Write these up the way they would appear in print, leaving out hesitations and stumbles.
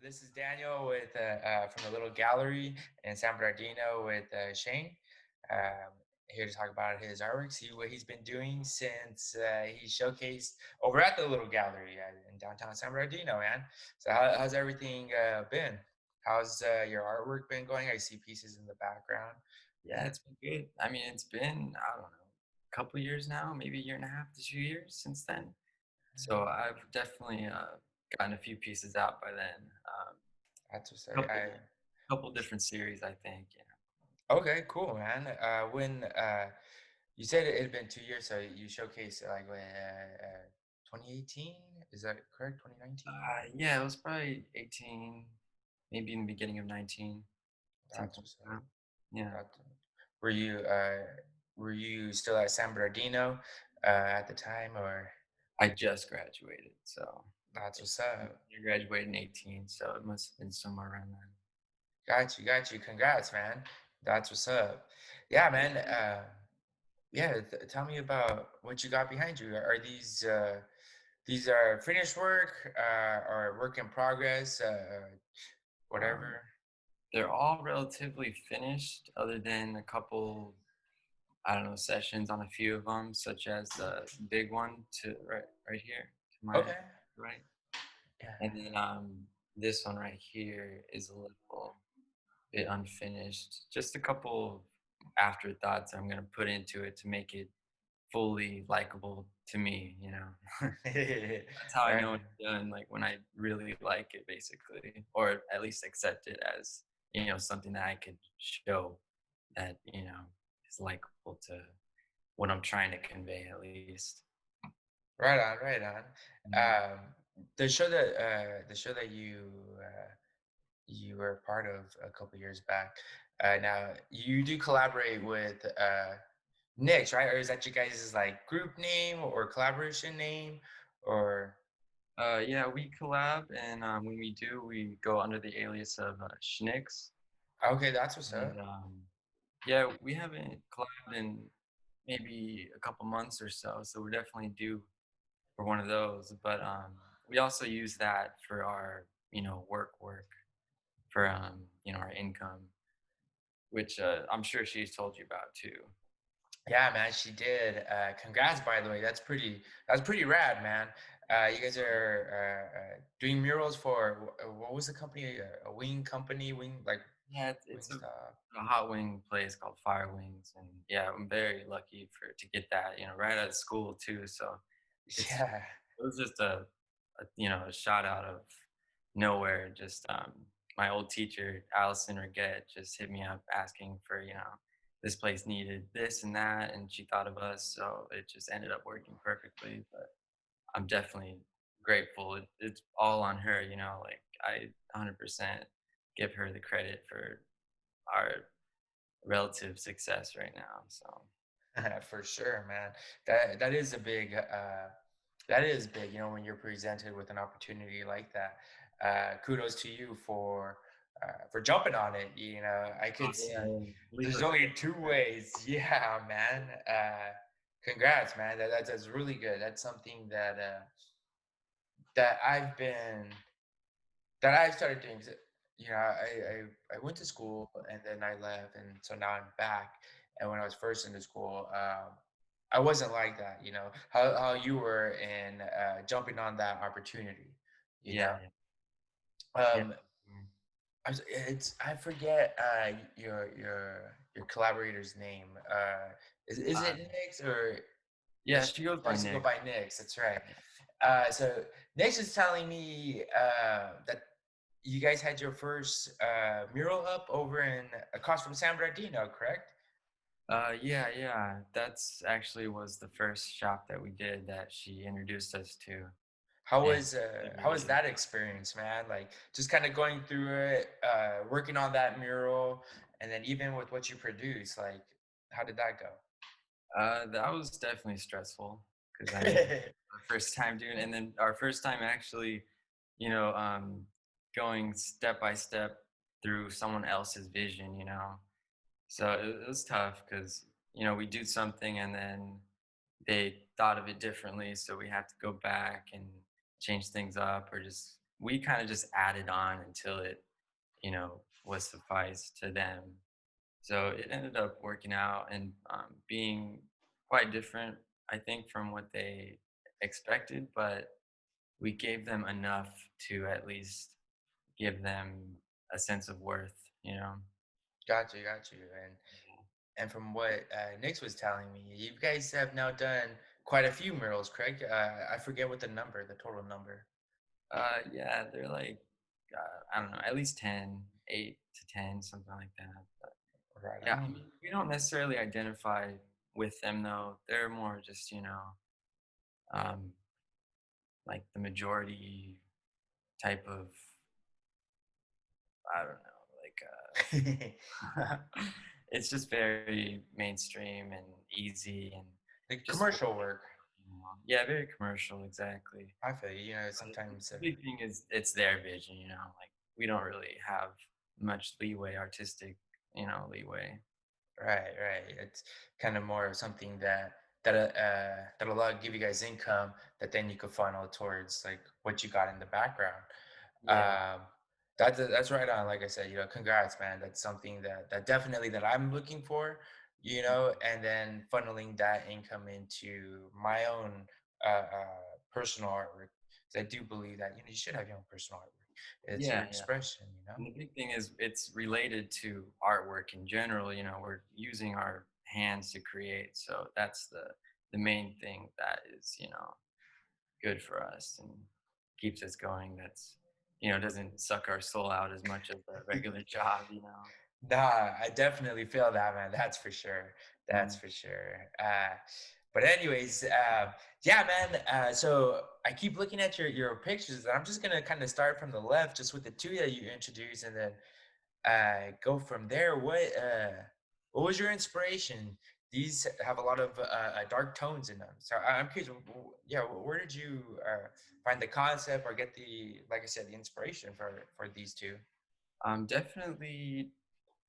This is Daniel with from the little gallery in San Bernardino with Shayne. Here to talk about his artwork, see what he's been doing since he showcased over at the little gallery in downtown San Bernardino, man. So how's everything been? How's your artwork been going? I see pieces in the background. Yeah, it's been good. I mean, it's been, I don't know, a couple years now, maybe a year and a half to 2 years since then. So I've definitely gotten a few pieces out by then. That's what's up. Couple couple different series, I think. Okay, cool, man. When you said it had been 2 years, so you showcased like 2018, is that correct? 2019? Yeah, it was probably 18, maybe in the beginning of 19, That's something what's like up. that. Yeah. That's, were you uh, were you still at San Bernardino at the time, or I just graduated, so that's what's up? I graduated in 18, so it must have been somewhere around then. Got you, got you. Congrats, man. That's what's up. Yeah, Thank man. Yeah, tell me about what you got behind you. Are these are finished work or work in progress? Um, Whatever. they're all relatively finished, other than a couple I don't know, sessions on a few of them, such as the big one to right here to my Okay. right, Yeah. and then this one right here is a little bit unfinished. Just a couple afterthoughts I'm gonna put into it to make it fully likable to me. That's how I Right. know it's done. Like when I really like it, basically, or at least accept it as something that I could show that is likable to what I'm trying to convey at least. Right on, right on. Mm. The show that you were part of a couple years back. Now you do collaborate with Nick's, right? Or is that you guys' like group name or collaboration name? Or Yeah, we collab, and when we do, we go under the alias of Schnicks. okay, that's what's And up. yeah, we haven't collabed in maybe a couple months or so, so we're definitely due for one of those. But we also use that for our, work for our income, which I'm sure she's told you about too. Yeah, man, she did. Congrats, by the way. That's pretty rad, man. You guys are doing murals for what was the company? A wing company, wing like Yeah, wing it's stuff. a hot wing place called Fire Wings, and yeah, I'm very lucky to get that, right out of school too. So it's Yeah. it was just a shot out of nowhere. Just my old teacher Allison Reget just hit me up asking for this place needed this and that, and she thought of us, so it just ended up working perfectly. But I'm definitely grateful. It's all on her, like I 100% give her the credit for our relative success right now. So For sure, man. That is a big that is big, when you're presented with an opportunity like that. Kudos to you for jumping on it. I oh, could yeah, see yeah. Leap there's of only faith, two right? ways. Yeah, man. Congrats, man. That's really good. That's something that I've started doing. 'Cause, I went to school and then I left, and so now I'm back. And when I was first into school, I wasn't like that. How you were in jumping on that opportunity. You Yeah, know, yeah, yeah. um, I forget your collaborator's name. Is Uh, it Nick's or yeah, she goes by likes to go Nick. by Nick's? That's right. So Nick's is telling me that you guys had your first mural up over in across from San Bernardino, correct? Yeah, yeah. That's actually was the first shop that we did that she introduced us to, and How was that experience, man? Like just kind of going through it, working on that mural, and then even with what you produce, like how did that go? that was definitely stressful because I mean, our first time doing, and then our first time actually, you know, um, going step by step through someone else's vision. So it was tough because we do something and then they thought of it differently, so we have to go back and change things up or just we kind of just added on until it, was suffice to them. So it ended up working out and being quite different, I think, from what they expected, but we gave them enough to at least give them a sense of worth. Got you. And from what Nix was telling me, you guys have now done quite a few murals, correct? I forget what the total number. Yeah, they're like, I don't know, at least 10, 8 to 10, something like that. But Right yeah, I on. mean, we don't necessarily identify with them though. They're more just, um, like the majority type of, I don't know, it's just very mainstream and easy and The just commercial work. yeah, very commercial, exactly. I feel you. You know, But sometimes. the big thing is it's their vision. Like we don't really have much leeway, artistic, leeway. Right. It's kind of more of something that'll give you guys income that then you could funnel towards like what you got in the background. Yeah, Um, that's right on. Like I said, congrats, man. That's something that definitely that I'm looking for. And then funneling that income into my own personal artwork. 'Cause I do believe that you should have your own personal artwork. It's your yeah, yeah. expression. And the big thing is it's related to artwork in general. We're using our hands to create, so that's the main thing that is good for us and keeps us going. That's doesn't suck our soul out as much as a regular job. Nah, I definitely feel that, man. That's for sure. That's Mm. for sure. But anyways, yeah, man. So I keep looking at your pictures, and I'm just gonna kind of start from the left, just with the two that you introduced, and then go from there. What was your inspiration? These have a lot of dark tones in them. So I'm curious. Yeah, where did you find the concept or get like I said, the inspiration for these two? Definitely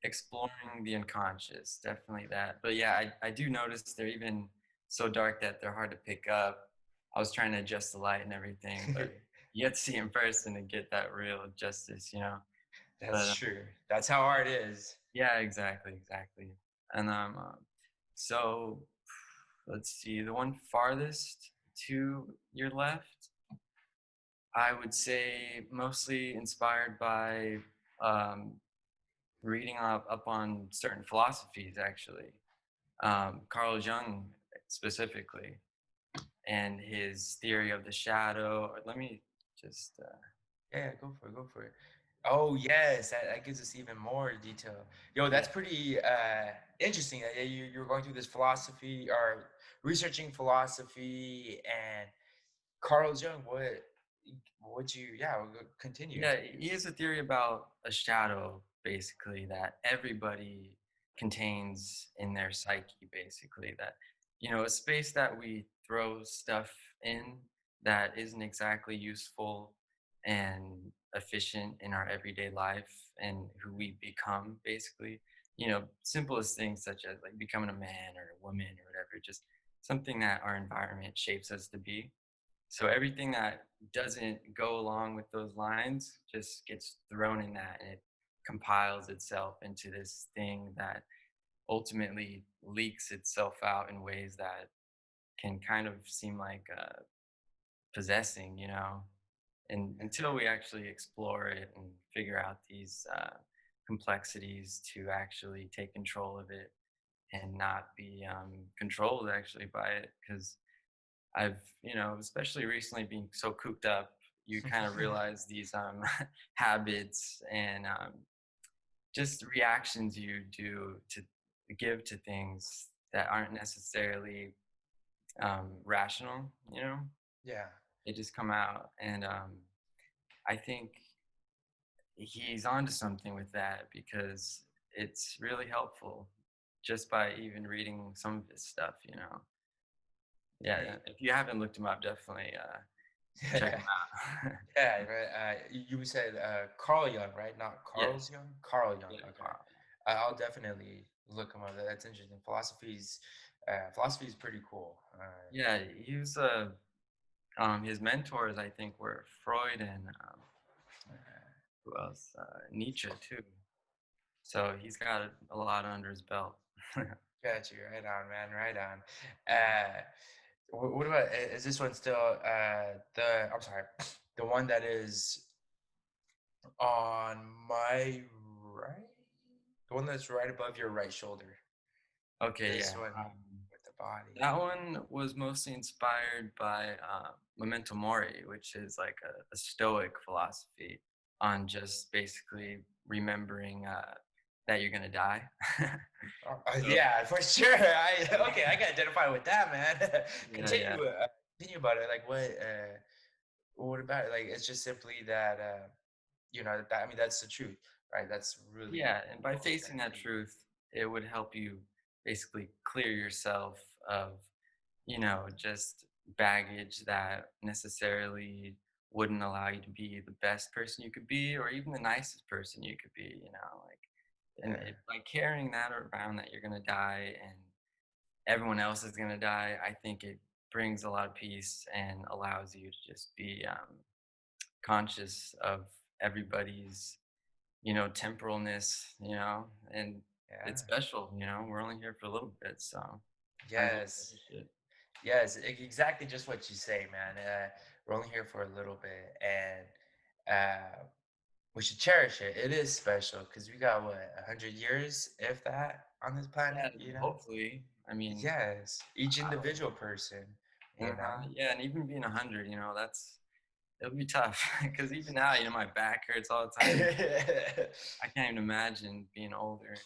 exploring the unconscious, definitely that. But yeah, I do notice they're even so dark that they're hard to pick up. I was trying to adjust the light and everything, but you have to see in person to get that real justice. That's But true. That's how art is. yeah, exactly. And so let's see, the one farthest to your left, I would say mostly inspired by um, reading up on certain philosophies, actually. Carl Jung specifically, and his theory of the shadow. Let me just, Yeah, go for it. Go for it. Oh yes, that gives us even more detail. Yo, yeah, that's pretty interesting. That you're going through this philosophy or researching philosophy and Carl Jung. What you? Yeah, continue. yeah. He has a theory about a shadow, basically, that everybody contains in their psyche, basically. That, a space that we throw stuff in that isn't exactly useful and efficient in our everyday life and who we become, basically. Simplest things such as like becoming a man or a woman or whatever, just something that our environment shapes us to be. So everything that doesn't go along with those lines just gets thrown in that and it compiles itself into this thing that ultimately leaks itself out in ways that can kind of seem like possessing. And until we actually explore it and figure out these complexities to actually take control of it and not be controlled actually by it, because especially recently being so cooped up, you kind of realize these habits and just reactions you do to give to things that aren't necessarily rational. Yeah. They just come out. And I think he's onto something with that because it's really helpful just by even reading some of his stuff. Yeah, Hey. if you haven't looked him up, definitely check him out. Yeah, right. You said Carl Jung, right? Not Yeah, Carl's Jung. Carl Jung. yeah, Okay, Carl. I'll definitely look him up. That's interesting. Philosophy is pretty cool. Yeah, he was his mentors, I think, were Freud and Who else? Nietzsche too. So he's got a lot under his belt. Got you. Right on, man. Right on. Uh, what about is this one still the? I'm sorry, the one that is on my right, the one that's right above your right shoulder. Okay, This yeah. one with the body. That one was mostly inspired by Memento Mori, which is like a Stoic philosophy on just basically remembering that you're gonna die. So Yeah, for sure. I okay, I can identify with that, man. yeah, yeah, Continue about it. Like what about it? Like it's just simply that that I mean that's the truth, right? That's really yeah. And by what we're facing trying that to do. truth, it would help you basically clear yourself of just baggage that necessarily wouldn't allow you to be the best person you could be or even the nicest person you could be, like and Yeah, by carrying that around that you're going to die and everyone else is going to die, I think it brings a lot of peace and allows you to just be conscious of everybody's temporalness, and it's yeah. special, we're only here for a little bit, so might as well Yes. cherish it. Yes, exactly just what you say, man. We're only here for a little bit, and we should cherish it. It is special because we got what 100 years, if that, on this planet. Yeah, hopefully. I mean, Yes, each I don't individual person. You know. uh-huh, yeah, and even being 100, it'll be tough because even now, my back hurts all the time. I can't even imagine being older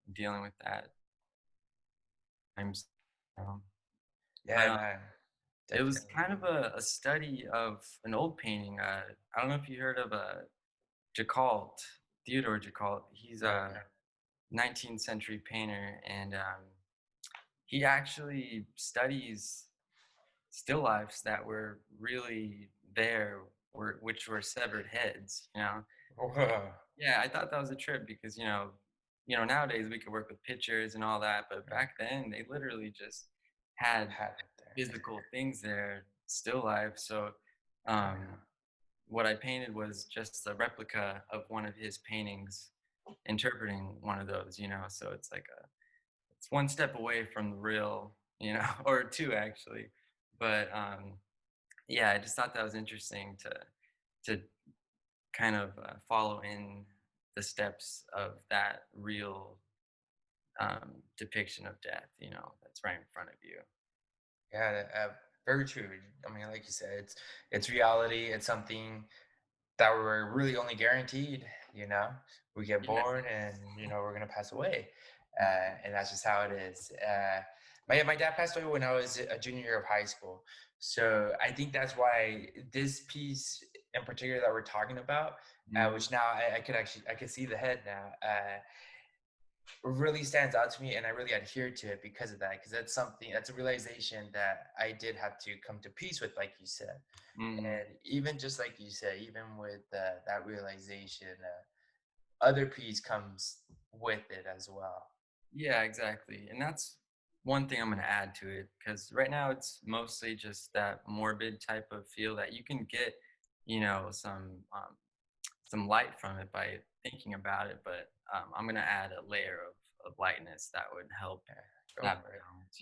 and dealing with that. Um, but, Yeah, man. it was Definitely. kind of a study of an old painting. I don't know if you heard of, Jacquard, Theodore Jacquard. He's No. a 19th century painter, and, he actually studies still lifes that were really there, which were severed heads. And Whoa. yeah, I thought that was a trip because nowadays we could work with pictures and all that, but Yeah, back then they literally just had had it there. physical things there, still life. So um, Yeah. what I painted was just a replica of one of his paintings, interpreting one of those. So it's one step away from the real, or two actually. But yeah, I just thought that was interesting to kind of follow in the steps of that real depiction of death, that's right in front of you. Yeah, very true. I mean, like you said, it's reality. It's something that we're really only guaranteed. You know, we get Yeah. born, and we're gonna pass away, Mhm. and that's just how it is. My dad passed away when I was a junior year of high school, so I think that's why this piece in particular that we're talking about, Mhm. which now I could see the head now. Really stands out to me, and I really adhere to it because of that, because that's a realization that I did have to come to peace with, like you said. Mhm. And even just like you said, even with that realization, other peace comes with it as well. Yeah, exactly. And that's one thing I'm going to add to it because right now it's mostly just that morbid type of feel that you can get, some light from it by thinking about it. But I'm going to add a layer of lightness that would help Yeah, go that for it. balance.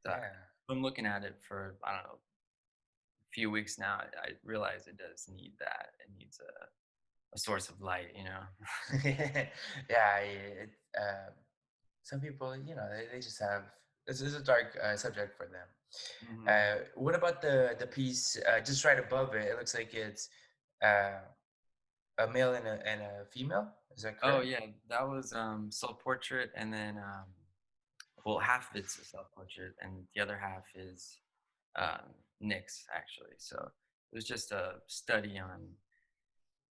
That Yeah. I'm looking at it for, I don't know, a few weeks now. I realize it does need that. It needs a source of light. Yeah, some people, they just have this is a dark subject for them. Hmm. What about the piece just right above it? It looks like it's uh, a male and a female. Is that Oh correct? yeah, that was self portrait, and then well, half of it's a self portrait, and the other half is Nick's actually. So it was just a study on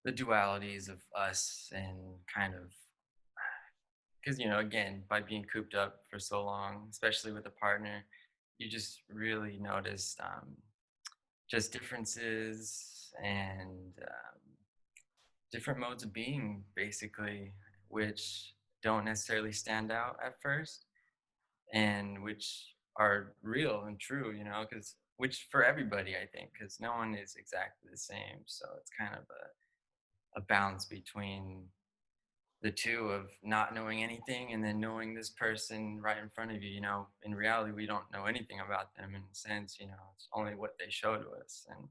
the dualities of us and kind of because again by being cooped up for so long, especially with a partner, you just really noticed just differences and different modes of being basically, which don't necessarily stand out at first and which are real and true, because which for everybody, I think, because no one is exactly the same. So it's kind of a balance between the two of not knowing anything and then knowing this person right in front of you. In reality, we don't know anything about them in a sense. It's only what they show to us. And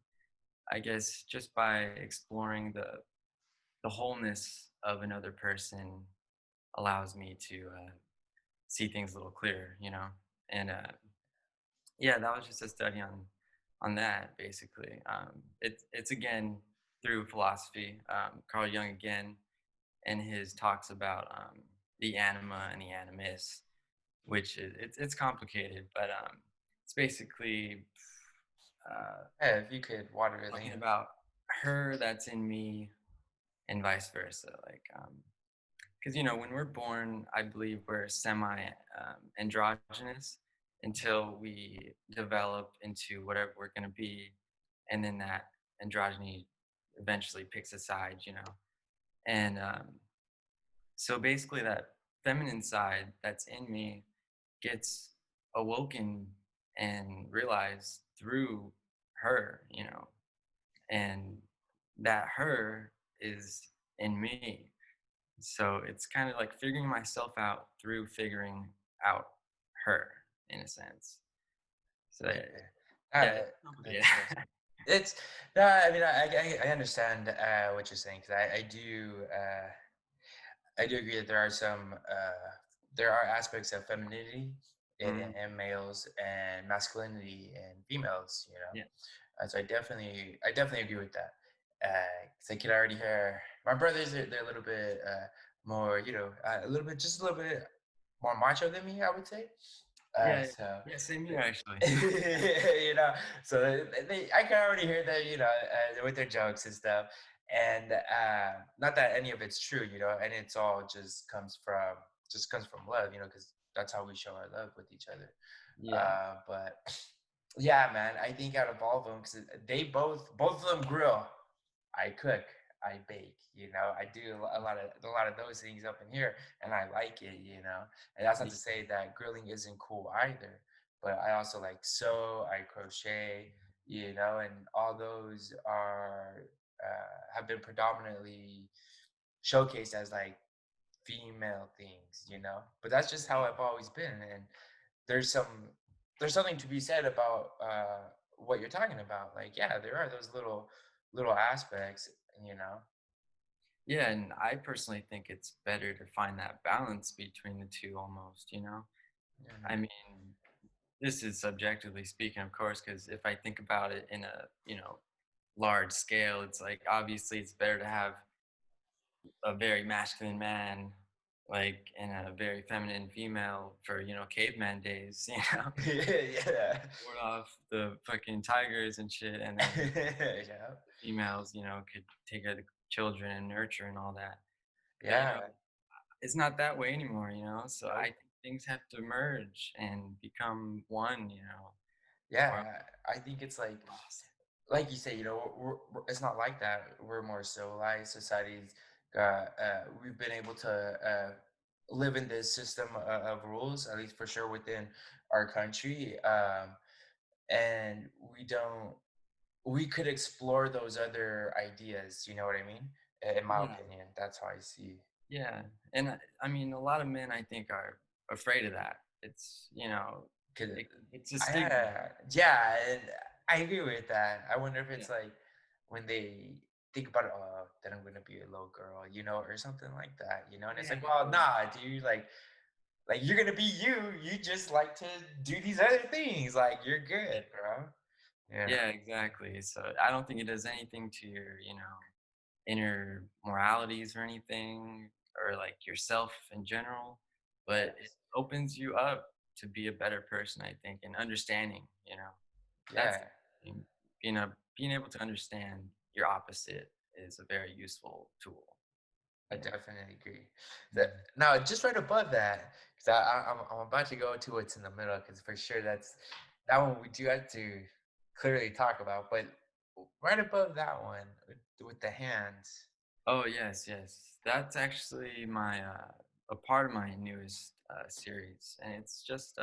I guess just by exploring the wholeness of another person allows me to see things a little clearer. And yeah, that was just a study on that basically. It's again through philosophy. Carl Jung again, and his talks about the anima and the animus, which is it's complicated, but it's basically Yeah, if you could water it, talking about her that's in me and vice versa. Like, because when we're born, I believe we're semi androgynous until we develop into whatever we're going to be, and then that androgyny eventually picks a side. And so basically, that feminine side that's in me gets awoken and realized through her, and that her is in me. So it's kind of like figuring myself out through figuring out her in a sense. So yeah, yeah, it's that's complicated. interesting. It's no, I mean, I understand what you're saying because I do agree that there are aspects of femininity Mhm. in males and masculinity in females, you know. Yeah. So I definitely agree with that. Because I can already hear my brothers. They're a little bit more, just a little bit more macho than me, I would say. Yeah. So Yeah. Same here, actually. you know, so I can already hear them, with their jokes and stuff. And not that any of it's true, and it's all just comes from love, because that's how we show our love with each other. Yeah. But yeah, man, I think out of all of them, because they both of them grill, I cook, I bake. I do a lot of those things up in here, and I like it. And that's not Yeah. to say that grilling isn't cool either. But I also like sew, I crochet, and all those have been predominantly showcased as like female things. But that's just how I've always been, and there's some there's something to be said about what you're talking about. Like, yeah, there are those little aspects, you know. Yeah, and I personally think it's better to find that balance between the two almost. I Mhm. mean, this is subjectively speaking, of course, because if I think about it in a large scale, it's like obviously it's better to have a very masculine man like and a very feminine female for caveman days, Yeah. ward off the fucking tigers and shit, and then Yeah. females could take care of the children and nurture and all that. But Yeah. it's not that way anymore. So I Nope. think things have to merge and become one. Or Yeah, I think it's lost. like you say, it's not like that. We're more civilized societies. We've been able to live in this system of rules, at least for sure within our country. And we could explore those other ideas. You know what I mean? In my Yeah, opinion, that's how I see. yeah, and I mean a lot of men I think are afraid of that. Cause It's a stigma. yeah, and I agree with that. I wonder if Yeah, it's like when they think about it, oh, then I'm gonna be a little girl, or something like that. And it's yeah, like, well, nah, dude, like you're gonna be you. You just like to do these other things. Like you're yeah. good, bro. Yeah. Yeah, exactly. So I don't think it does anything to your inner moralities or anything, or like yourself in general, but it Yes. opens you up to be a better person, I think, and understanding. That's Yeah. the thing. Being able to understand your opposite is a very useful tool, I you know. definitely agree. Mhm. Now, just right above that, because I'm about to go to what's in the middle, because for sure that one we do have to clearly talk about. But right above that one with the hands, Oh yes, yes. That's actually my a part of my newest series, and it's just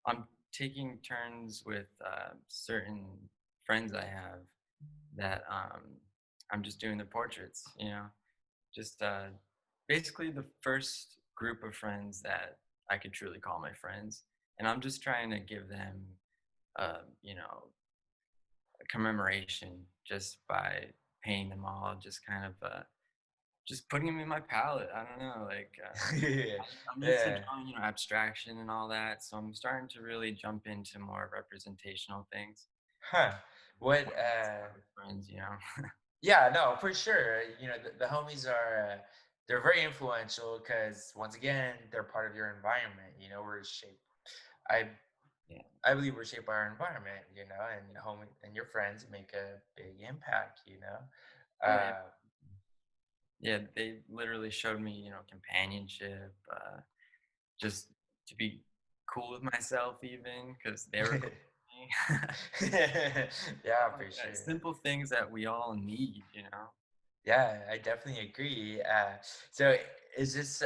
I'm taking turns with certain friends I have that I'm just doing the portraits, just basically the first group of friends that I could truly call my friends. And I'm just trying to give them, you know, a commemoration just by painting them all, just kind of just putting them in my palette. I don't know, like Yeah. I'm used to Yeah. drawing, abstraction and all that, so I'm starting to really jump into more representational things. Huh. What? When I start with friends. Yeah. No, for sure. The homies are. They're very influential because once again, they're part of your environment. We're shaped. I Yeah. I believe we're shaped by our environment. And home and your friends make a big impact. Oh yeah. Uh, Yeah, they literally showed me, companionship, just to be cool with myself even because they were cool with me. yeah, Stuff like for that. sure. Simple things that we all need. Yeah, I definitely agree. So is this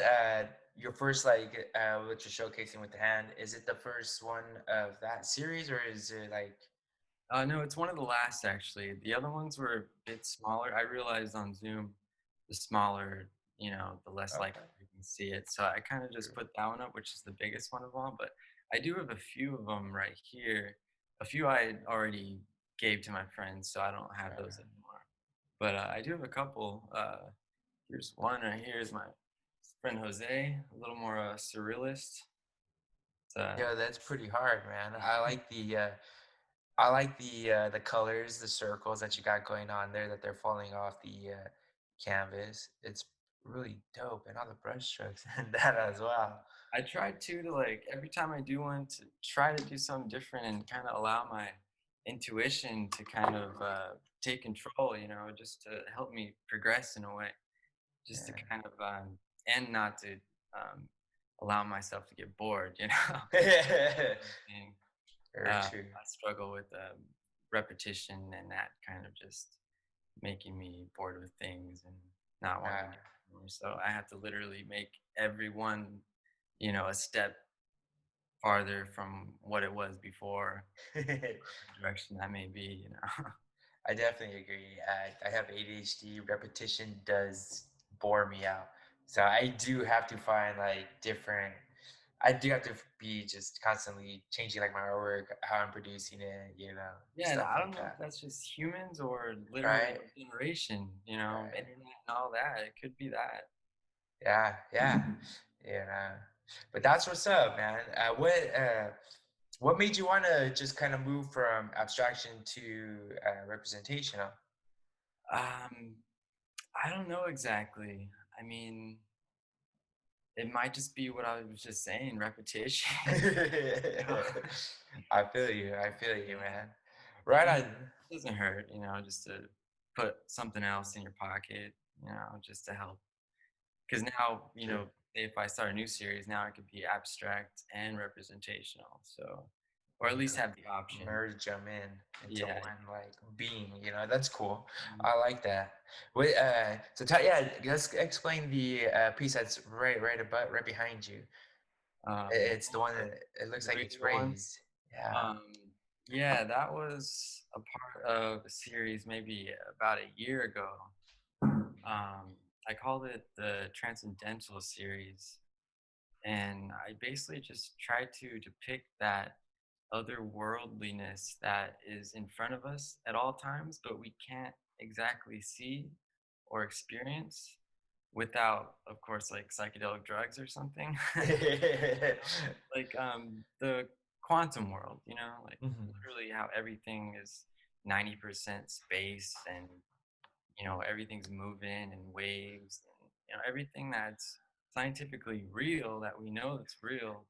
your first what you're showcasing with the hand? Is it the first one of that series or is it like No, it's one of the last actually. The other ones were a bit smaller. I realized on Zoom, the smaller, the less likely okay, you can see it. So I kind of just true. put that one up, which is the biggest one of all. But I do have a few of them right here. A few I already gave to my friends, so I don't have those Uh, anymore. But I do have a couple. Here's one right here is my friend Jose, a little more surrealist. It's, yeah, that's pretty hard, man. I like the colors, the circles that you got going on there that they're falling off the canvas. It's really dope and all the brush strokes and that as well. I try to like every time I do one to try to do something different and kind of allow my intuition to kind of take control, just to help me progress in a way, just to kind of and not to um, allow myself to get bored, Yeah. And, Very true. I struggle with repetition and that kind of just making me bored with things and not wanting to Uh, do more. So I have to literally make everyone, a step farther from what it was before, the direction that may be. I definitely agree. I have ADHD. Repetition does bore me out. So I do have to find different. I do have to be just constantly changing my artwork, how I'm producing it, Yeah, and stuff I don't like know if that. that's just humans or literally Right? our generation, Right. internet and all that. It could be that. Yeah. Yeah. But that's what's up, man. What made you want to just kind of move from abstraction to representational? Um, I don't know exactly. I mean, it might just be what I was just saying, repetition. You know? I feel you. I feel you, Yeah. man. And Right on. it doesn't hurt, just to put something else in your pocket, just to help. Because now, True. if I start a new series, now it could be abstract and representational. So, or And at you least can have the option. merge them into Yeah. one being. That's cool. Mhm. I like that. Wait, yeah, let's explain the piece that's right above, right behind you. It's the one The that it looks like it's radio one. raised. Yeah. Um, yeah, that was a part of a series maybe about a year ago. I called it the Transcendental series, and I basically just tried to depict that otherworldliness that is in front of us at all times, but we can't exactly see or experience without, of course, like psychedelic drugs or something. Like the quantum world, like Mhm. literally how everything is 90% space and everything's moving and waves and everything that's scientifically real that we know that's real,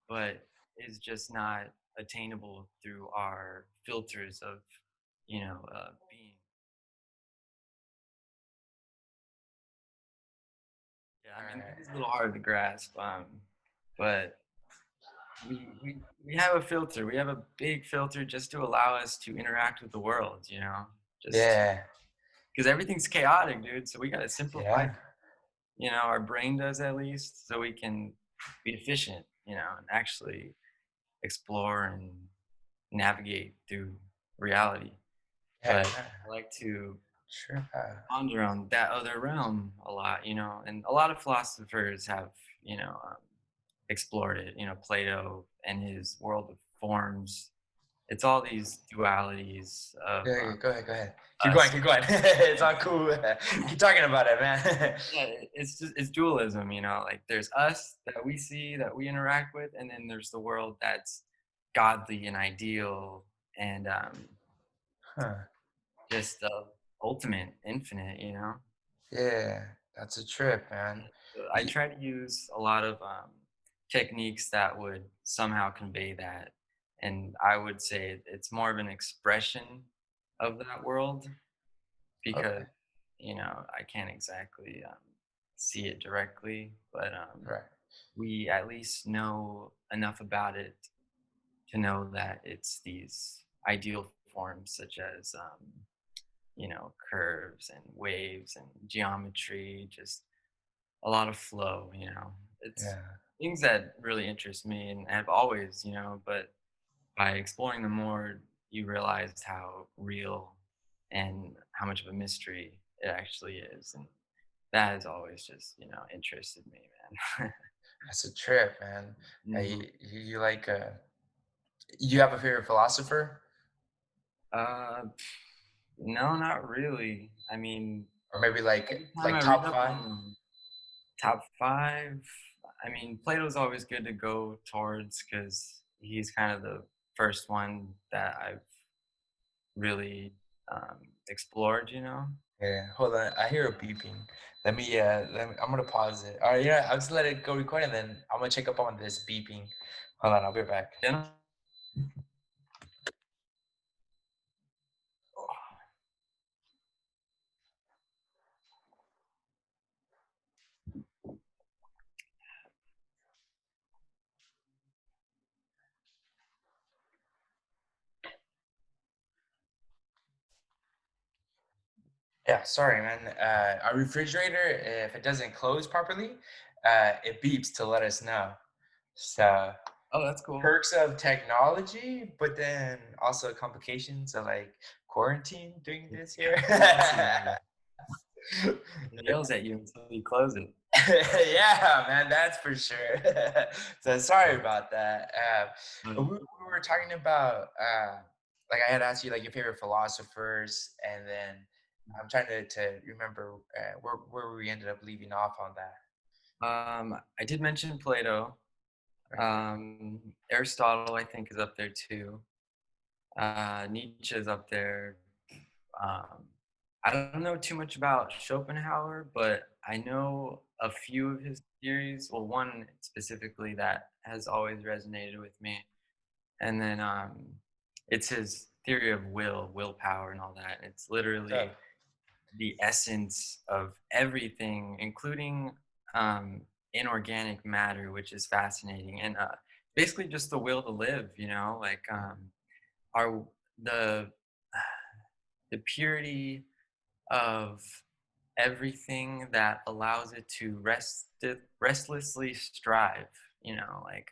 but is just not attainable through our filters of being. Yeah, I mean it is a little hard to grasp, but we have a filter. We have a big filter just to allow us to interact with the world, just Yeah. because everything's chaotic, dude. So we got to simplify, Yeah. our brain does at least, so we can be efficient, and actually explore and navigate through reality. Yeah. But I like to. Sure. ponder on that other realm a lot, and a lot of philosophers have, you know, um, explored it. Plato and his world of forms. It's all these dualities of Yeah, yeah, go ahead, go ahead. Keep going, us. keep going. It's all cool. Keep talking about it, man. Yeah, it's dualism, like there's us that we see, that we interact with, and then there's the world that's godly and ideal and Huh. just ultimate, infinite. Yeah, that's a trip, man. So I Ye- try to use a lot of techniques that would somehow convey that, and I would say it's more of an expression of that world because Okay, I can't exactly see it directly, but right. we at least know enough about it to know that it's these ideal forms such as curves and waves and geometry, just a lot of flow. It's Yeah, things that really interest me and have always, but by exploring them more, you realize how real and how much of a mystery it actually is. And that has always just, interested me, man. that's a trip, man. Mhm. You like you have a favorite philosopher, Uh, no, not really. I mean, or maybe every time like I read top up five? on top five, I mean, Plato's always good to go towards because he's kind of the first one that I've really explored. Yeah, hold on. I hear a beeping. I'm gonna pause it. All right, yeah, I'll just let it go record and then I'm gonna check up on this beeping. Hold on, I'll be right back. Then, Yeah, sorry, man. Our refrigerator, if it doesn't close properly, it beeps to let us know. So oh, that's cool. perks of technology, but then also complications of like quarantine doing It this kind here. of messes you. It yells at you until you close it. Yeah, man, that's for sure. So sorry about that. But we were talking about like I had asked you like your favorite philosophers, and then I'm trying to remember where we ended up leaving off on that. I did mention Plato. Aristotle, I think, is up there too. Nietzsche is up there. Um, I don't know too much about Schopenhauer, but I know a few of his theories. Well, one specifically that has always resonated with me, and then it's his theory of willpower, and all that. It's What's up? literally the essence of everything, including um, inorganic matter, which is fascinating, and basically just the will to live. Like our the the purity of everything that allows it to restlessly strive. Like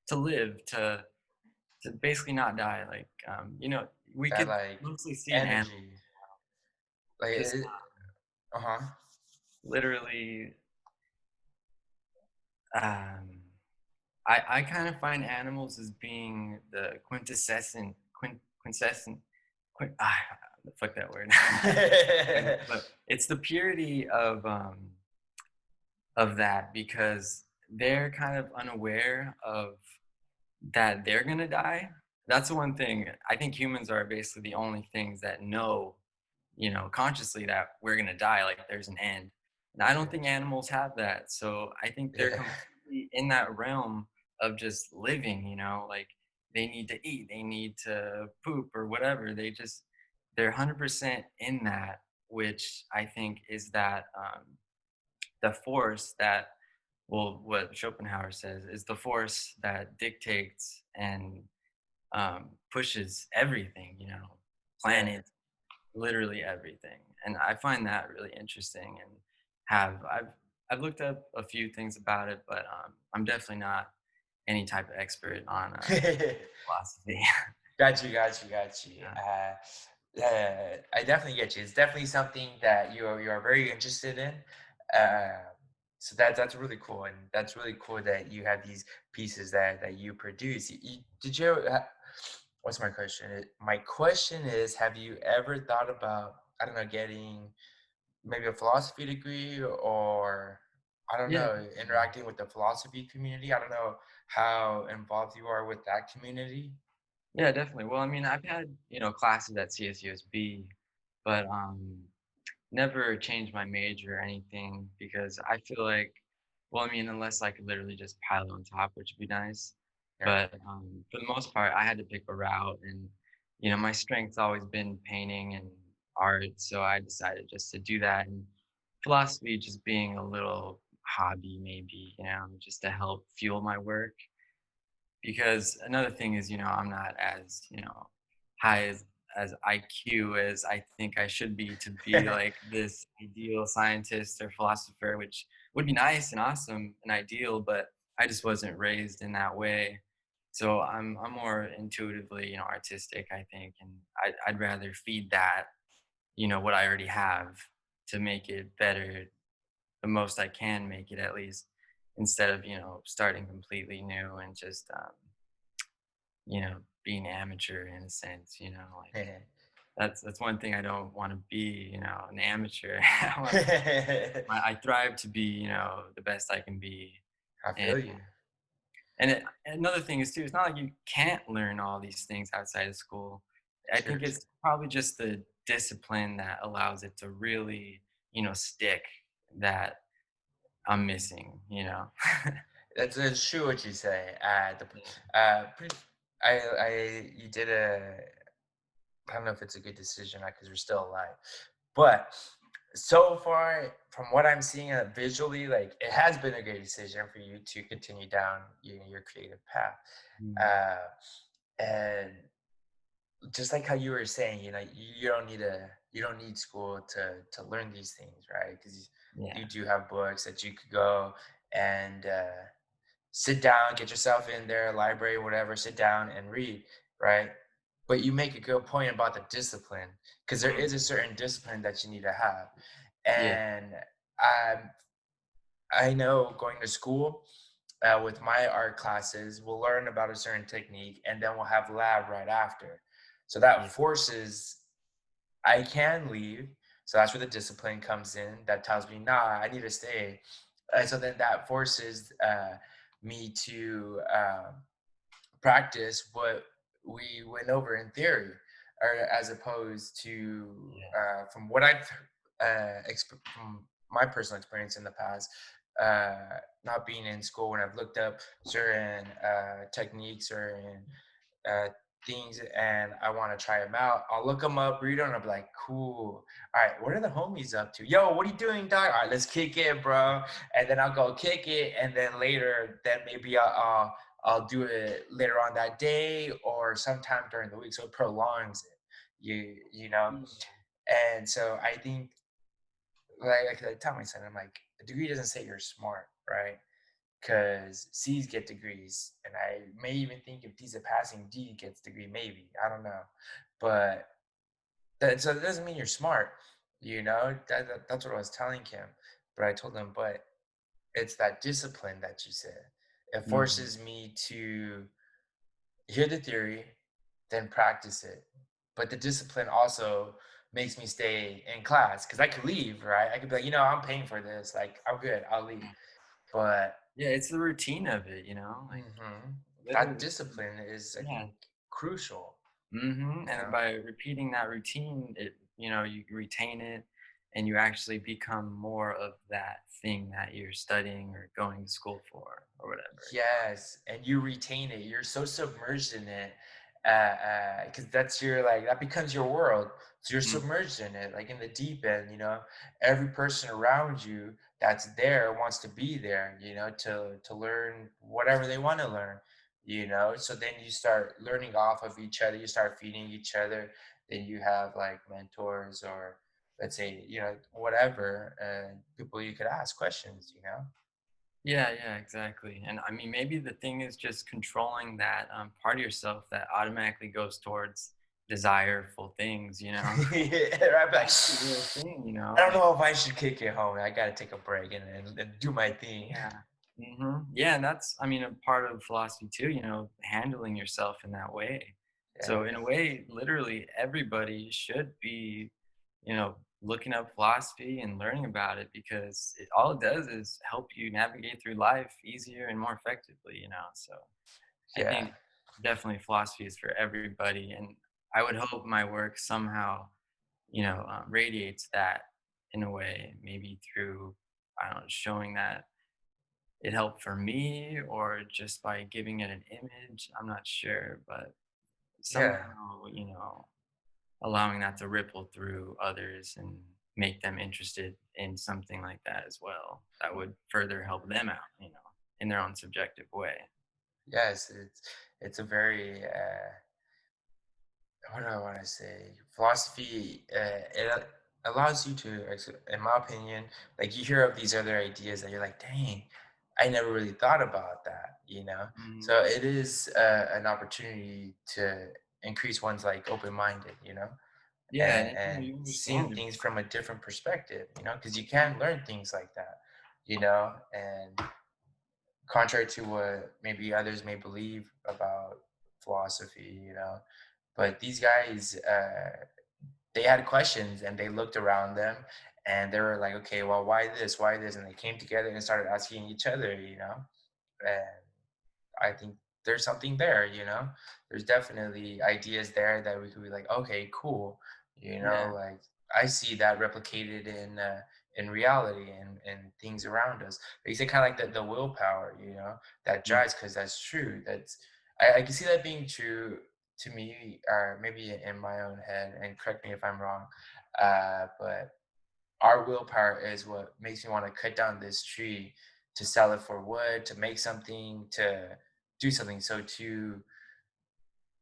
to live, to basically not die. Like we That could like mostly see in animals, energy, like just uh-huh. literally. Um, I kind of find animals as being the quintessent, fuck that word. But it's the purity of that because they're kind of unaware of that they're gonna die. That's the one thing. I think humans are basically the only things that know, consciously that we're gonna die, like there's an end. And I don't think animals have that. So I think they're Yeah, completely in that realm of just living, like they need to eat, they need to poop or whatever. They're 100% in that, which I think is that the force that, well, what Schopenhauer says is the force that dictates and pushes everything, yeah. planets, literally everything. And I find that really interesting, and I've looked up a few things about it, but I'm definitely not any type of expert on philosophy. Got you, got you, got you. Yeah. I definitely get you. It's definitely something that you're very interested in. Uh, so that's really cool, and that's really cool that you have these pieces that you produce. Did you? What's my question? My question is, have you ever thought about, I don't know, getting maybe a philosophy degree, or I don't Yeah, know, interacting with the philosophy community? I don't know how involved you are with that community. yeah, definitely. Well, I mean, I've had classes at CSUSB, but never changed my major or anything because I feel like, well, I mean, unless I could literally just pile on top, which would be nice. Yeah. But for the most part, I had to pick a route, and my strength's always been painting and art, so I decided just to do that. And philosophy just being a little hobby, maybe, just to help fuel my work. Because another thing is, I'm not as, high as IQ as I think I should be to be like this ideal scientist or philosopher, which would be nice and awesome and ideal, but I just wasn't raised in that way. So I'm more intuitively, artistic, I think, and I'd rather feed that, what I already have to make it better, the most I can make it at least, instead of, starting completely new and just being amateur in a sense, like that's one thing I don't want to be, an amateur. I thrive to be, the best I can be. I And feel you. another thing is too, it's not like you can't learn all these things outside of school. I True, think true. it's probably just the discipline that allows it to really, stick that I'm missing. That's true what you say. Yeah. Pretty, you did a. I don't know if it's a good decision because we're still alive, but so far from what I'm seeing visually, like it has been a great decision for you to continue down your creative path. Mm. Uh, and just like how you were saying, you don't need school to learn these things, right? Because you Yeah. do have books that you could go and sit down, get yourself in there, library, whatever, sit down and read, right? But you make a good point about the discipline because there Mm. is a certain discipline that you need to have. Yeah. And I know going to school with my art classes, we'll learn about a certain technique and then we'll have lab right after. So Yeah. that forces I can leave. So that's where the discipline comes in. That tells me, nah, I need to stay. And so then that forces me to practice what we went over in theory, or as opposed to Yeah. from what I've from my personal experience in the past, not being in school when I've looked up certain techniques or in uh, things and I want to try them out, I'll look them up, read them, and I'll be like, cool. All right, what are the homies up to? Yo, what are you doing, dog? All right, let's kick it, bro. And then I'll go kick it, and then later, then maybe I'll do it later on that day or sometime during the week, so it prolongs it. You know, Mm. and so I think like I tell my son, I'm like, a degree doesn't say you're smart, right? Because C's get degrees, and I may even think if D's a passing, D gets degree, maybe I don't know, but so that doesn't mean you're smart, that's what I was telling him, but I told him, but it's that discipline that you said. It Mhm. forces me to hear the theory, then practice it, but the discipline also makes me stay in class because I could leave, right? I could be like, I'm paying for this, like I'm good, I'll leave, but Yeah, it's the routine of it, like that literally. discipline is, I Yeah. think, crucial. And You then know? by repeating that routine, you retain it and you actually become more of that thing that you're studying or going to school for or whatever. Yes, and you retain it. You're so submerged in it, because that becomes your world. So you're Mhm. submerged in it, like in the deep end. Every person around you that's there wants to be there. To learn whatever they want to learn. So then you start learning off of each other. You start feeding each other. Then you have like mentors or let's say whatever, people you could ask questions. Yeah, yeah, exactly. And I mean, maybe the thing is just controlling that part of yourself that automatically goes towards desireful things, you know. Yeah, right back. It's a real thing, you know. I don't know if I should kick it home. I gotta take a break and do my thing. Yeah. Yeah, and that's, I mean, a part of philosophy too, you know, handling yourself in that way. So Yeah, in a way, literally everybody should be, you know, looking up philosophy and learning about it because all it does is help you navigate through life easier and more effectively, you know. So I yeah, think definitely philosophy is for everybody, and I would hope my work somehow, you know, radiates that in a way, maybe through, I don't know, showing that it helped for me or just by giving it an image. I'm not sure, but yeah, somehow, you know, allowing that to ripple through others and make them interested in something like that as well. That would further help them out, you know, in their own subjective way. yes. It's a very what do I want to say? Philosophy, it allows you to, in my opinion, like you hear of these other ideas that you're like, dang, I never really thought about that, you know? Mhm. So it is an opportunity to increase one's like open-minded, you know, Yeah, and you know, and you seeing understand it. things from a different perspective, you know, because you can learn things like that, you know, and contrary to what maybe others may believe about philosophy, you know, but these guys, they had questions and they looked around them and they were like, okay, well, why this? Why this? And they came together and started asking each other, you know? And I think there's something there, you know? There's definitely ideas there that we could be like, okay, cool. You know, Yeah. like I see that replicated in reality and things around us. But you say kind of like the willpower, you know, that Mm. drives because that's true. I can see that being true to me, or maybe in my own head, and correct me if I'm wrong. But our willpower is what makes me want to cut down this tree to sell it for wood, to make something, to do something. So to,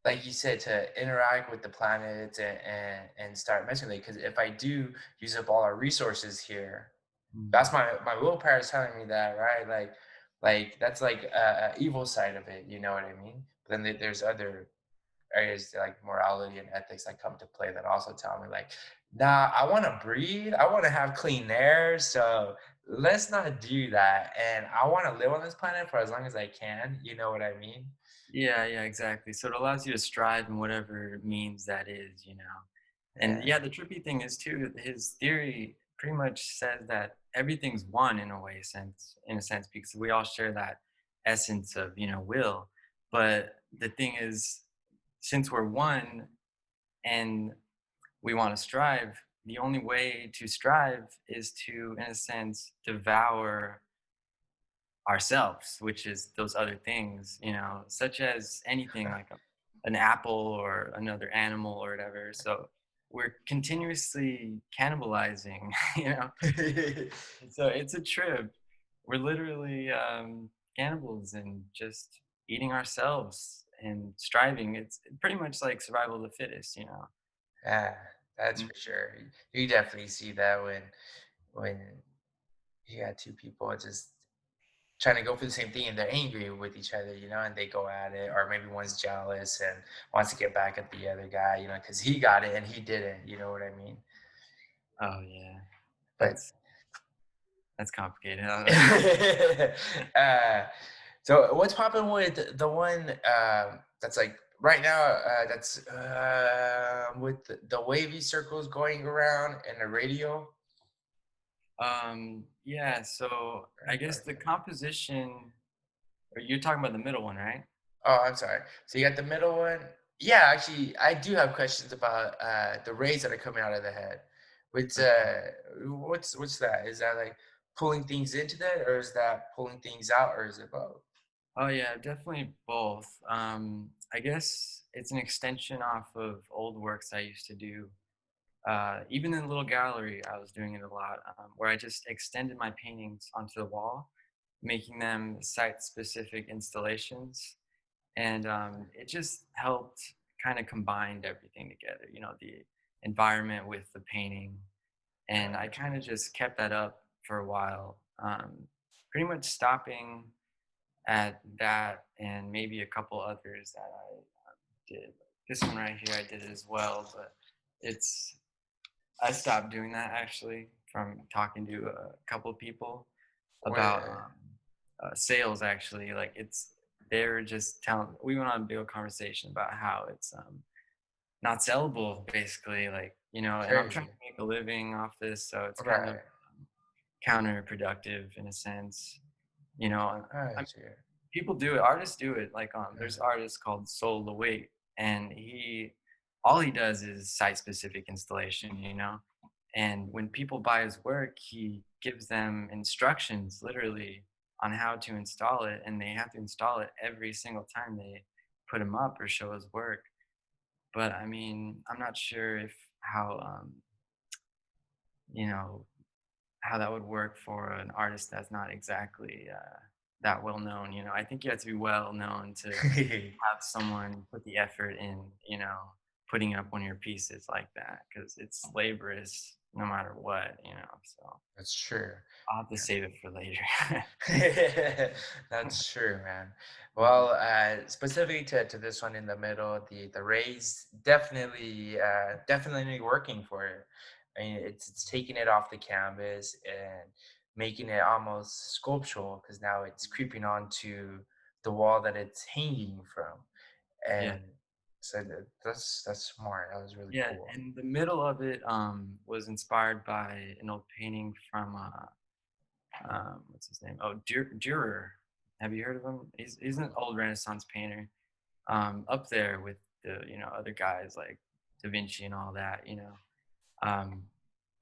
like you said, to interact with the planets and start messing with it. Because if I do use up all our resources here, that's Mhm. my willpower is telling me that, right? Like that's like a evil side of it. You know what I mean? But then there's other areas like morality and ethics that come to play that also tell me like, nah, I want to breathe, I want to have clean air, so let's not do that, and I want to live on this planet for as long as I can, you know what I mean? Yeah, yeah, exactly. So it allows you to strive in whatever means that is, you know. And Yeah. yeah, the trippy thing is too, his theory pretty much says that everything's one in a way, sense in a sense, because we all share that essence of, you know, will. But the thing is, since we're one and we want to strive, the only way to strive is to, in a sense, devour ourselves, which is those other things, you know, such as anything like an apple or another animal or whatever. So we're continuously cannibalizing, you know. So it's a trip. We're literally cannibals and just eating ourselves and striving. It's pretty much like survival of the fittest, you know. Yeah, that's Mm. for sure. You definitely see that when you got two people just trying to go for the same thing and they're angry with each other, you know, and they go at it, or maybe one's jealous and wants to get back at the other guy, you know, because he got it and he didn't, you know what I mean? Oh yeah, But that's that's complicated. uh, so what's popping with the one that's like right now that's with the wavy circles going around and the radio? Yeah, so I Right, guess the okay. composition, or you're talking about the middle one, right? Oh, I'm sorry. So you got the middle one. Yeah, actually, I do have questions about the rays that are coming out of the head. Which Okay. what's that? Is that like pulling things into that, or is that pulling things out, or is it both? Oh yeah, definitely both. I guess it's an extension off of old works I used to do. Even in the little gallery, I was doing it a lot, where I just extended my paintings onto the wall, making them site-specific installations, and it just helped kind of combined everything together. You know, the environment with the painting, and I kind of just kept that up for a while. Pretty much stopping at that and maybe a couple others that I did. this one right here I did as well, but it's I stopped doing that actually from talking to a couple people about Where sales. Actually, like they're just telling. We went on a big conversation about how it's not sellable, basically. Like and I'm trying crazy. to make a living off this, so it's kind of Right. counterproductive in a sense. You know, I I see. people do it, artists do it, like, there's Mhm. artist called Soul Await, and all he does is site-specific installation, and when people buy his work, he gives them instructions, literally, on how to install it, and they have to install it every single time they put him up or show his work, but, I mean, I'm not sure if how, you know, how that would work for an artist that's not exactly, that well known, I think you have to be well known to have someone put the effort in, putting up one of your pieces like that because it's laborious no matter what, so That's true. I'll have to save it for later. That's true, man. Mhm. Well, specifically to this one in the middle, the rays definitely working for it. I mean, it's taking it off the canvas and making it almost sculptural because now it's creeping onto the wall that it's hanging from, Yeah. and so that's smart. That was really Yeah, cool. and the middle of it, was inspired by an old painting from, what's his name? Oh, Dürer. Have you heard of him? He's an old Renaissance painter, up there with the, other guys like Da Vinci and all that, Um,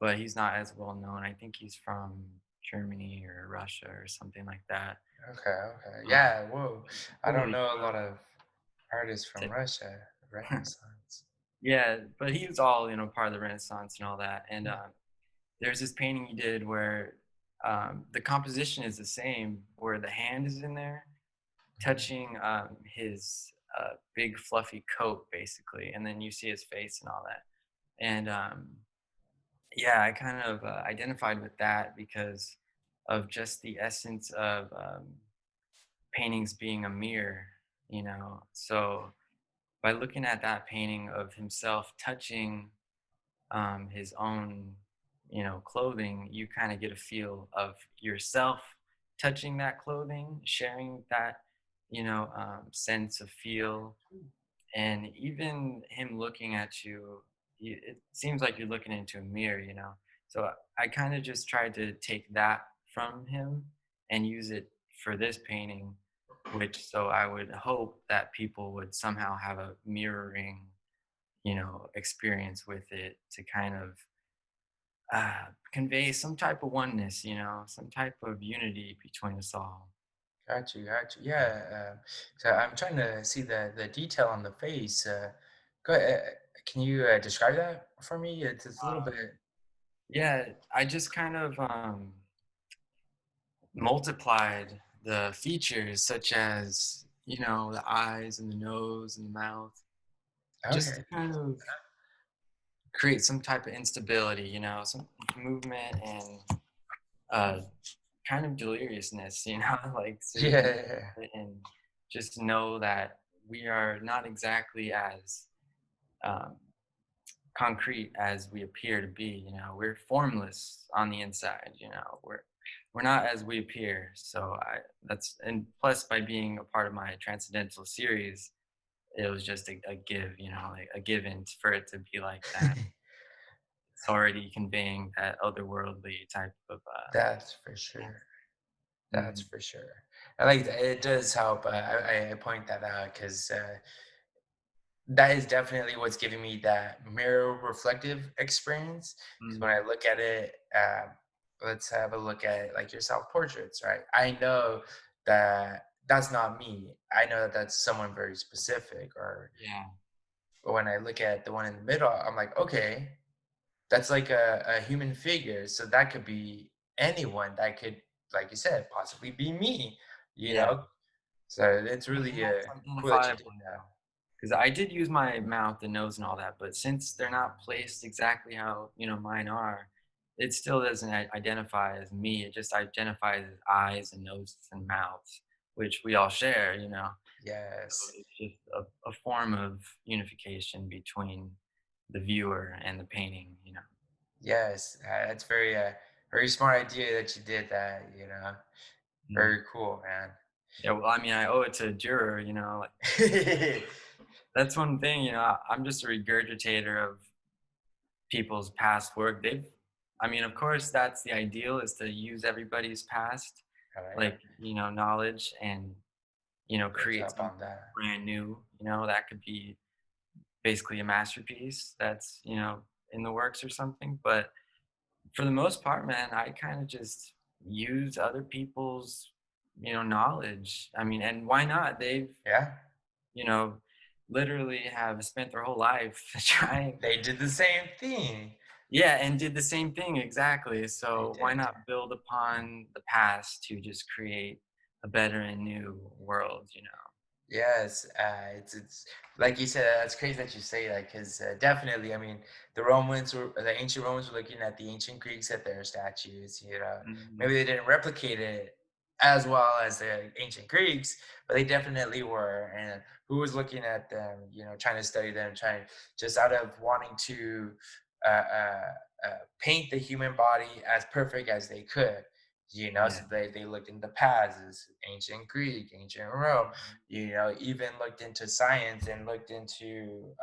but he's not as well known. I think he's from Germany or Russia or something like that. Okay, okay, Um, yeah. Whoa, I cool. don't know a lot of artists from T- Russia. Renaissance. yeah, but he was all part of the Renaissance and all that. And Mm, there's this painting he did where the composition is the same, where the hand is in there mhm. touching his big fluffy coat, basically, and then you see his face and all that. And yeah, I kind of identified with that because of just the essence of paintings being a mirror, So by looking at that painting of himself touching his own, clothing, you kind of get a feel of yourself touching that clothing, sharing that, sense of feel, and even him looking at you, it seems like you're looking into a mirror, so I kind of just tried to take that from him and use it for this painting, which so I would hope that people would somehow have a mirroring, experience with it to kind of convey some type of oneness, some type of unity between us all. Got you, got you. Yeah. So I'm trying to see the detail on the face. Go ahead. Can you describe that for me? It's a little bit. Yeah, I just kind of multiplied the features such as, the eyes and the nose and the mouth, just Okay. to kind of create some type of instability, some movement and uh, kind of deliriousness, like so you Yeah, can yeah, yeah. and just know that we are not exactly as um, concrete as we appear to be. We're formless on the inside. We're not as we appear. So and plus by being a part of my transcendental series, it was just a give, like a given for it to be like that. It's already conveying that otherworldly type of That's for sure. That's mhm. for sure. I like that. It does help. I point that out because that is definitely what's giving me that mirror reflective experience. Because when I Mhm. look at it, let's have a look at like your self portraits, right? I know that that's not me. I know that that's someone very specific. Or Yeah, but when I look at the one in the middle, I'm like, okay, that's like a human figure. So that could be anyone. That could, like you said, possibly be me. You yeah. know. So it's And really that's cool that you identifiable, did that. because I did use my mouth and nose and all that, but since they're not placed exactly how, mine are, it still doesn't identify as me. It just identifies as eyes and noses and mouths, which we all share. So Yes. it's just a form of unification between the viewer and the painting, you know. Yes. That's very smart idea that you did that, you know. Yeah. Very cool, man. Yeah, well, I mean, I owe it to Durer, you know, like that's one thing, you know, I'm just a regurgitator of people's past work. I mean, of course, that's the ideal is to use everybody's past, All right. like, you know, knowledge and, you know, Good create job something on that. brand new, you know, that could be basically a masterpiece that's, you know, in the works or something. But for the most part, man, I kind of just use other people's, you know, knowledge. I mean, and why not? They've, Yeah. you know, literally have spent their whole life trying, They did the same thing. yeah, and did the same thing exactly. They So why did. not build upon the past to just create a better and new world, you know? Yes, it's like you said. It's crazy that you say that because definitely, I mean, the ancient Romans were looking at the ancient Greeks at their statues. You know, Mhm. maybe they didn't replicate it as well as the ancient Greeks, but they definitely were. And who was looking at them? You know, trying to study them, trying just out of wanting to uh, uh, paint the human body as perfect as they could. You know, Yeah. so they looked in the past as ancient Greek, ancient Rome, Mhm. you know, even looked into science and looked into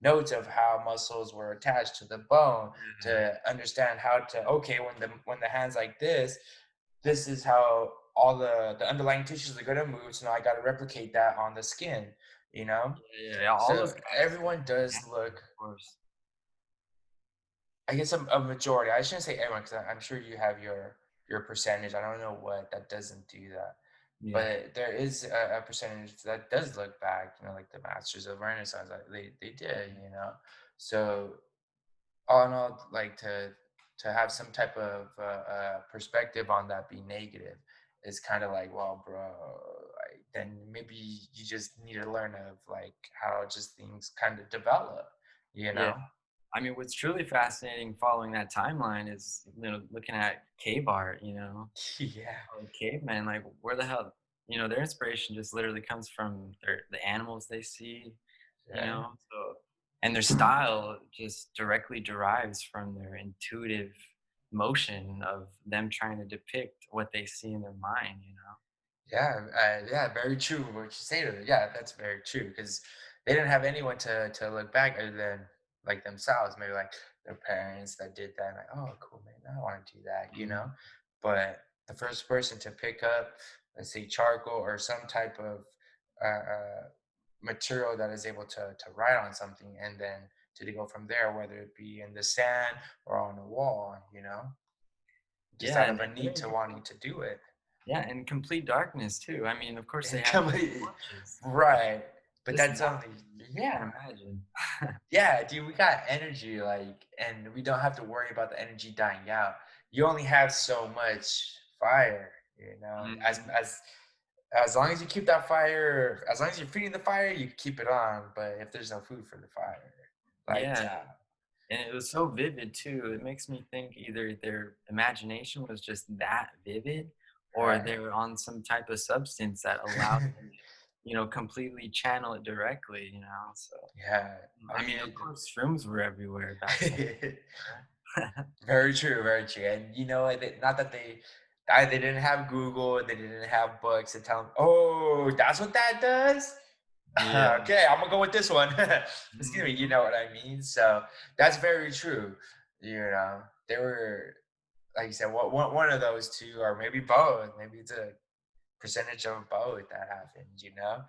notes of how muscles were attached to the bone Yeah. to understand how to, okay, when the hands like this is how all the underlying tissues are going to move, so now I got to replicate that on the skin, you know. Yeah, yeah, yeah, all those So guys were everyone does anatomy, look, of course. I guess a majority. I shouldn't say everyone because I'm sure you have your percentage. I don't know what that doesn't do that, Yeah. but there is a percentage that does look back. You know, like the Masters of Renaissance. They did. You know, so all in all, like to have some type of perspective on that be negative is kind of like, well, bro, like, then maybe you just need to learn of like how just things kind of develop. You Yeah. know. I mean, what's truly fascinating following that timeline is, you know, looking at cave art, you know, Yeah. cavemen, like where the hell, you know, their inspiration just literally comes from the animals they see, you Right. know, so and their style just directly derives from their intuitive motion of them trying to depict what they see in their mind, you know. Yeah, yeah, very true. What you say to it. Yeah, that's very true because they didn't have anyone to look back other than like themselves. Maybe like their parents that did that. Like, oh, cool, man, I want to do that, you know. Mhm. But the first person to pick up, let's say, charcoal or some type of material that is able to write on something, and then to go from there, whether it be in the sand or on a wall, you know, just Yeah, out of a and they're need in to complete, wanting to do it. yeah, in complete darkness too. I mean, of course they And had completely torches. right. But Just that's that only you yeah. can't imagine. Yeah, dude, we got energy, like, and we don't have to worry about the energy dying out. You only have so much fire, you know. Mhm. As long as you keep that fire, as long as you're feeding the fire, you can keep it on. But if there's no food for the fire, lights Yeah, out. and it was so vivid too. It makes me think either their imagination was just that vivid or Right. they were on some type of substance that allowed them to, you know, completely channel it directly, you know? So, Yeah. I I mean, mean, of course, shrooms were everywhere back then. it, Right? very true, very true. And you know, not that they didn't have Google, they didn't have books to tell them, oh, that's what that does. Yeah. Okay, I'm gonna go with this one. Excuse me, you Mhm. know what I mean? So that's very true. You know, they were like you said, one of those two, or maybe both. Maybe it's a percentage of both that happened. You know,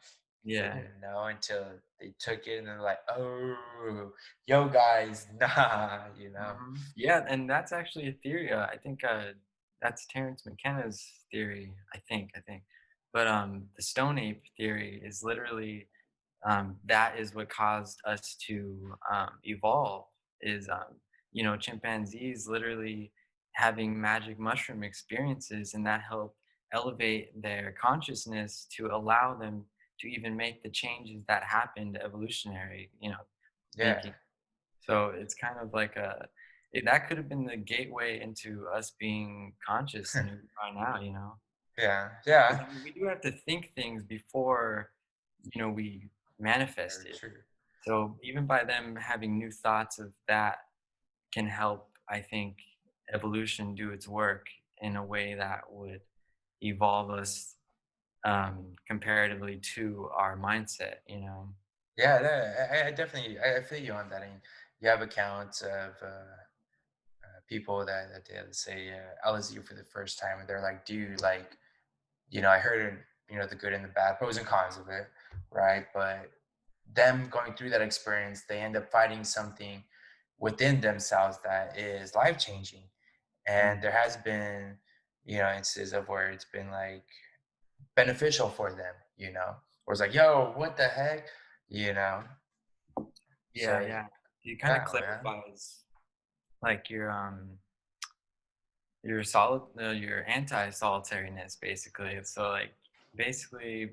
they Yeah. didn't know until they took it, and they're like, oh, yo, guys, nah, you know. Yeah, and that's actually a theory. I think that's Terence McKenna's theory. I think. But the Stone Ape theory is literally that is what caused us to evolve. Is you know, chimpanzees literally having magic mushroom experiences, and that helped elevate their consciousness to allow them to even make the changes that happened evolutionary. You know, Yeah, thinking. So it's kind of like that could have been the gateway into us being conscious and who we are now, you know? yeah, Because yeah. I mean, we do have to think things before, we Very manifested. true. So even by them having new thoughts of that can help, I think, evolution do its work in a way that would evolve us comparatively to our mindset. Yeah, I definitely I feel you on that. I mean, you have accounts of people that they say LSU for the first time, and they're like, dude, like, I heard, the good and the bad, pros and cons of it, right? But them going through that experience, they end up finding something within themselves that is life changing. And Mm. there has been, instances of where it's been like beneficial for them, where it's like, yo, what the heck, you know? Yeah, So, yeah. It kind of yeah, man. clarifies like your anti-solitariness basically. So like basically,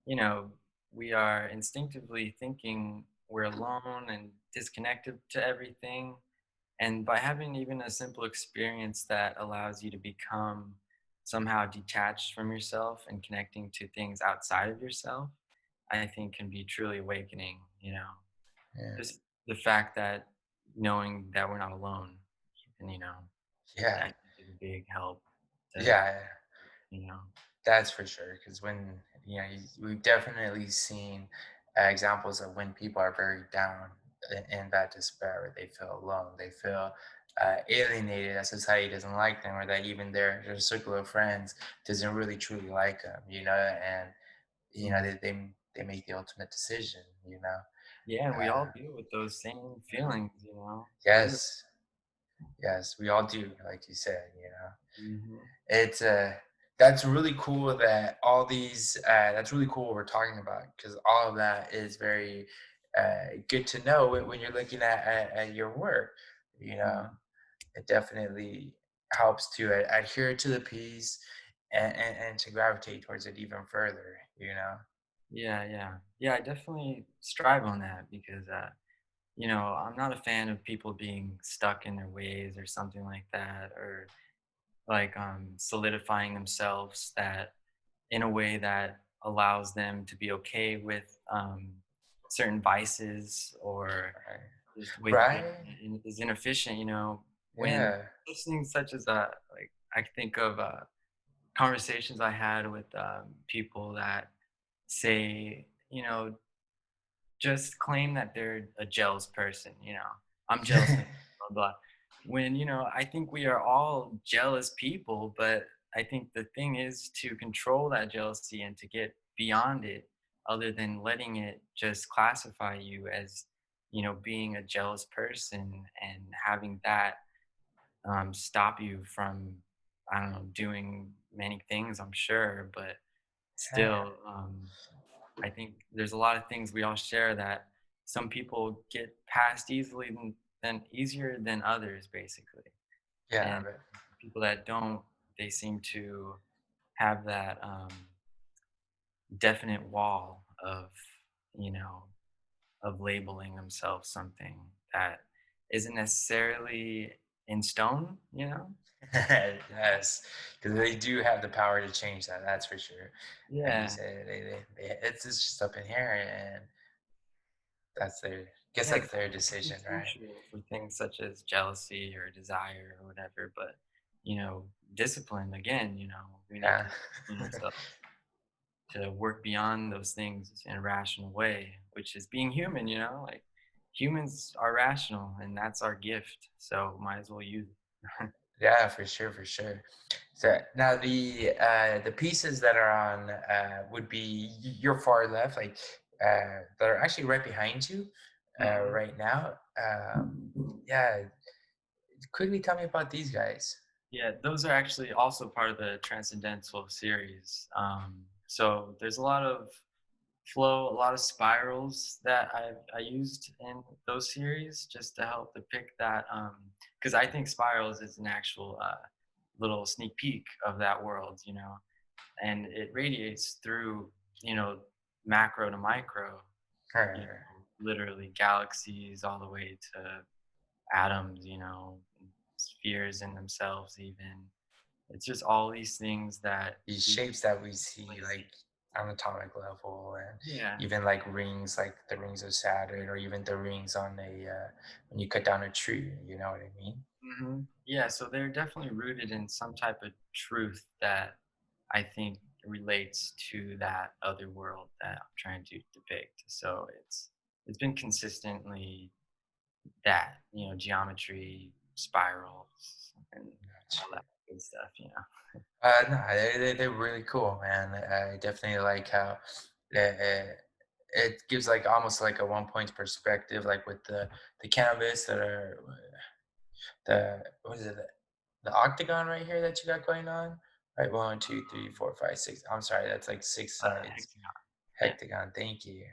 you know, we are instinctively thinking we're alone and disconnected to everything. And by having even a simple experience that allows you to become somehow detached from yourself and connecting to things outside of yourself, I think can be truly awakening. Yeah. Just the fact that knowing that we're not alone and I Yeah. think is a big help to Yeah. you know. That's for sure. Because when, we've definitely seen examples of when people are very down in that despair, they feel alone, they feel alienated, that society doesn't like them, or that even their circle of friends doesn't really truly like them, and, Mhm. they make the ultimate decision, Yeah, and we Uh, all deal with those same feelings. Literally. yes, yes, we all do, like you said. Mhm. It's that's really cool that all these that's really cool what we're talking about because all of that is very good to know when you're looking at your work. You know, Mhm. it definitely helps to adhere to the piece and to gravitate towards it even further. Yeah, yeah. Yeah, I definitely strive on that because I'm not a fan of people being stuck in their ways or something like that, or like solidifying themselves that in a way that allows them to be okay with certain vices or just with what Right? is inefficient. When Yeah. listening such as like I think of conversations I had with people that say, just claim that they're a jealous person. I'm jealous of blah blah. When I think we are all jealous people, but I think the thing is to control that jealousy and to get beyond it, other than letting it just classify you as being a jealous person and having that stop you from, I don't know, doing many things. I'm sure, but Yeah. still. I think there's a lot of things we all share that some people get past easily than easier than others, basically. Yeah. And people that don't, they seem to have that definite wall you know, of labeling themselves something that isn't necessarily in stone. Yes, because they do have the power to change that. That's for sure. Like you Yeah. said, it's just up in here, and that's their. Guess Yeah, that's it's their decision, right? crucial for things such as jealousy or desire or whatever. But discipline again. We need Yeah, to discipline ourselves to work beyond those things in a rational way, which is being human. Like humans are rational, and that's our gift. So might as well use it. yeah, for sure, for sure. So now the pieces that are on would be your far left, like that are actually right behind you, Mhm. right now. Yeah, quickly tell me about these guys. Yeah, those are actually also part of the Transcendental series. So there's a lot of flow, a lot of spirals that I used in those series just to help depict that. Because I think spirals is an actual little sneak peek of that world, and it radiates through you know macro to micro, Her. literally galaxies all the way to atoms, spheres in themselves even. It's just all these things that These we shapes that we see, really like see. on atomic level, and Yeah. even like rings, like the rings of Saturn, or even the rings on a when you cut down a tree. You know what I mean? Yeah, so they're definitely rooted in some type of truth that I think relates to that other world that I'm trying to depict. So it's been consistently that, geometry, spirals, and all that good stuff. No, they're really cool, man. I definitely like how it gives like almost like a 1 point perspective, like with the canvas that are the what is it, the octagon right here that you got going on, right? One, two, three, four, five, six. I'm sorry, that's like six sides. Hexagon. Yeah. Hectagon, thank you.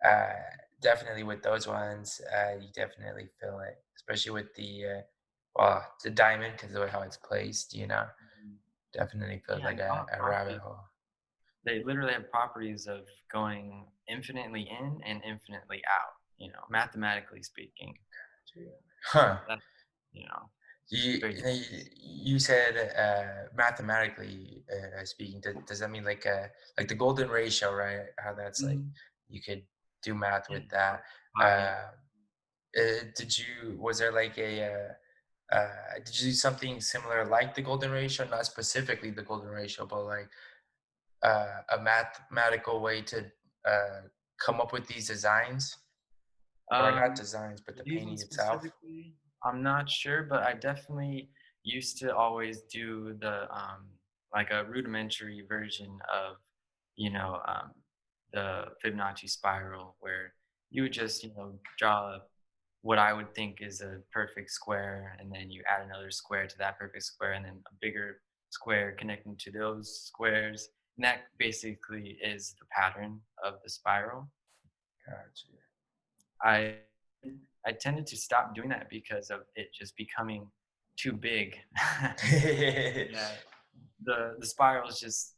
Uh, Definitely with those ones, you definitely feel it, especially with well, the diamond because of how it's placed. Mhm. Definitely feels Yeah, like and all the a rabbit properties, hole. they literally have properties of going infinitely in and infinitely out, mathematically speaking. Huh. That, you know, very You said mathematically speaking, does that mean like the golden ratio, right? How that's like Mhm. you could do math Yeah, with that. pi. Uh, was there like did you do something similar like the golden ratio? Not specifically the golden ratio, but like a mathematical way to uh, come up with these designs, or not Um, designs, but the these ones painting itself. specifically, I'm not sure, but I definitely used to always do like a rudimentary version of, you know, um, the Fibonacci spiral where you would just, draw what I would think is a perfect square, and then you add another square to that perfect square, and then a bigger square connecting to those squares. And that basically is the pattern of the spiral. Gotcha. I I tended to stop doing that because of it just becoming too big. Yeah, the spirals just,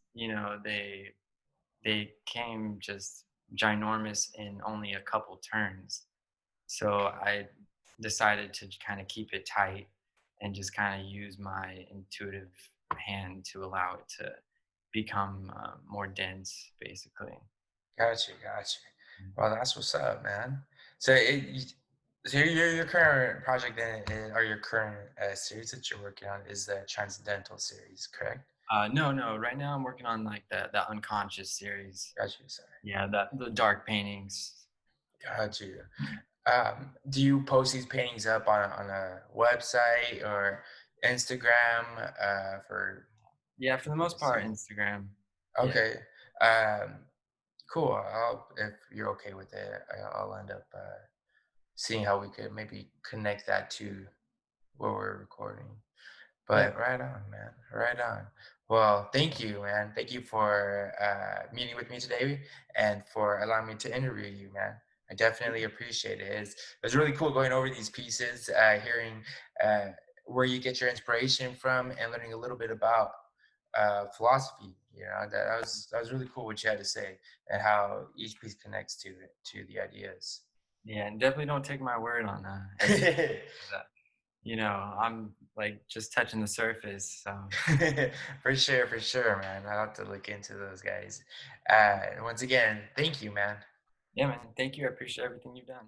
they came just ginormous in only a couple turns. So I decided to kind of keep it tight and just kind of use my intuitive hand to allow it to become more dense, basically. Gotcha, gotcha. Well, that's what's up, man. So, so your current project then, or your current series that you're working on is the Transcendental series, correct? No, no. Right now, I'm working on like the unconscious series. Gotcha, sorry. Yeah, the dark paintings. Gotcha. Do you post these paintings up on a website or Instagram for Yeah, for the people most to part, see? Instagram. Yeah. Okay. Um, cool. If you're okay with it, I'll end up seeing how we could maybe connect that to what we're recording. Yeah. But right on, man. Right on. Well, thank you, man. Thank you for meeting with me today and for allowing me to interview you, man. I definitely appreciate it. It's really cool going over these pieces, hearing uh, where you get your inspiration from, and learning a little bit about philosophy. That was really cool what you had to say and how each piece connects to the ideas. Yeah, and definitely don't take my word on everything. That I'm like just touching the surface. So For sure, man. I'll have to look into those guys. Once again, thank you, man. yeah, man. Thank you. I appreciate everything you've done.